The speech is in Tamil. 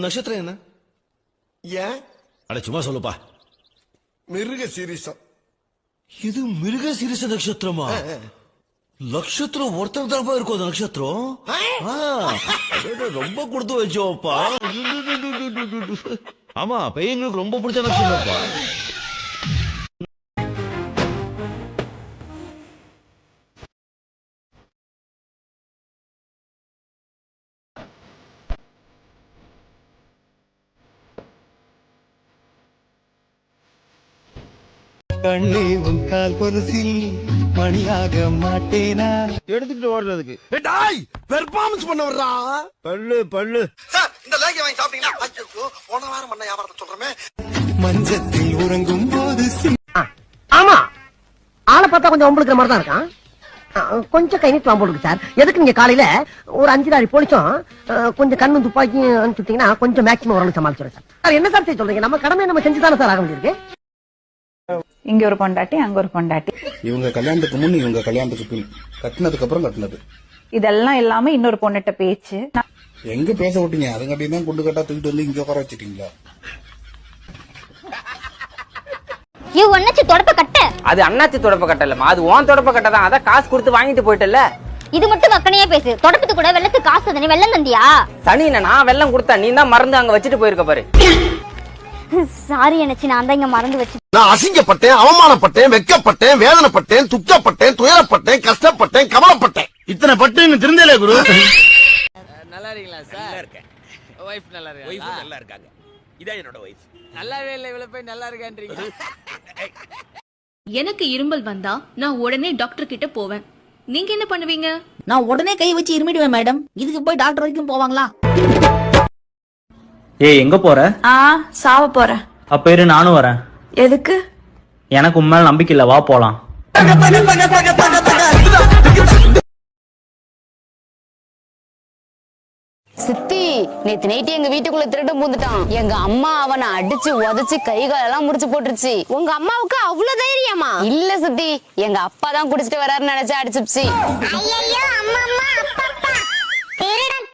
நட்சத்திரம் என்ன? ஏன்? அட சும்மா சொல்லுப்பா. மிருக சீரிசம். இது மிருக சீரிச நட்சத்திரமா? நட்சத்திரம் ஒருத்தர் தான் இருக்கும் அந்த நட்சத்திரம். ரொம்ப கொடுத்து வச்சோப்பா. ஆமா பையங்களுக்கு ரொம்ப பிடிச்ச நட்சத்திரம்ப்பா. கண்ணே உன் கால் கொலுசில் மணியாக மாட்டேனா எடுத்துட்டு ஓடுறதுக்கு பெர்ஃபார்மன்ஸ் பண்ண வர்றா. பல்லு இந்த லேகி வாங்கி சாப்பிட்டீங்கன்னா ஐயோ போன வாரம் பண்ண வியாபாரத்தை சொல்றமே. மஞ்சத்தில் உறங்கும் போது ஆமா ஆளை பார்த்தா கொஞ்சம் ஒம்பளுக்கிற மாதிரி தான் இருக்கான். கொஞ்சம் கை நீட்டு வாம்போடுக்கு சார். எதுக்கு நீங்க காலையில ஒரு 5 போலிச்சும் கொஞ்சம் கண்ணு துப்பாக்கியும் அனுப்பிச்சுட்டீங்கன்னா கொஞ்சம் மேக்சிமம் ஓரளவு சமாளிச்சுறேன் சார். என்ன சார் செய்ய சொல்றீங்க? நம்ம கடமை நம்ம செஞ்சுதானே சார் ஆக வேண்டியிருக்கு. இங்க ஒரு பொண்டாட்டி அங்க ஒரு பொண்டாட்டி. இவங்க கல்யாணத்துக்கு முன் இவங்க கல்யாணத்துக்கு பின் கட்டினதுக்கு அப்புறம் கட்டினது இதெல்லாம் இல்லாம இன்னொரு பொண்ணுட்ட பேச்சு. எங்க பேச விட்டீங்க? அதுங்காட்டி தான் குண்டு கட்டா தூக்கிட்டு வந்து இங்க உட்கார வச்சிட்டீங்களா? தொடப்ப கட்ட அது அண்ணாச்சி தொடப்ப கட்டலமா, அது ஓன் தொடப்ப கட்ட தான். அதான் காசு கொடுத்து வாங்கிட்டு போயிட்டல. இது மட்டும் மக்கனையே பேசு. தொடப்பத்து கூட வெள்ளத்துக்கு காசு தானே, வெள்ளம் தந்தியா? சனி நான் வெள்ளம் கொடுத்தா நீ தான் மறந்து அங்க வச்சுட்டு போயிருக்க பாரு. சாரி நினைச்சு நான் தான் இங்க மறந்து வச்சு. நான் அசிங்கப்பட்டேன், அவமானப்பட்டேன், வெக்கப்பட்டேன், வேதனைப்பட்டேன், துக்கப்பட்டேன், துயரப்பட்டேன், கஷ்டப்பட்டேன், கவலைப்பட்டேன். இத்தனை பட்டு திருந்தலே குரு. நல்லா இருக்கீங்களா சார்? நல்லா இருக்கேன். வைஃப் நல்லா இருக்கா? வைஃப் நல்லா இருக்காங்க. இதான் என்னோட வைஃப். நல்லாவே இல்லை, இவ்வளவு போய் நல்லா இருக்கான்றீங்க. எனக்கு இருமல் வந்தா நான் உடனே டாக்டர் கிட்ட போவேன். நீங்க என்ன பண்ணுவீங்க? நான் உடனே கை வச்சு இருமிடுவேன் மேடம். இதுக்கு போய் டாக்டர் வரைக்கும் போவாங்களா? ஏய் எங்க போற? சாவ போறேன். அப்ப இரு நானும் வரேன். எதுக்கு? எனக்கு உண்மையில நம்பிக்கை இல்ல, வா போலாம். சித்தி நேத்து நைட்டு எங்க வீட்டுக்குள்ள திருட்டு பூந்துட்டான். எங்க அம்மா அவனை அடிச்சு உதச்சு கை காலெல்லாம் முடிச்சு போட்டுருச்சு. உங்க அம்மாவுக்கு அவ்வளவு தைரியமா? இல்ல சித்தி, எங்க அப்பா தான் குடிச்சிட்டு வராருன்னு நினைச்சு அடிச்சுச்சு. ஐயோ அம்மா அம்மா அப்பா அப்பா திருடன்.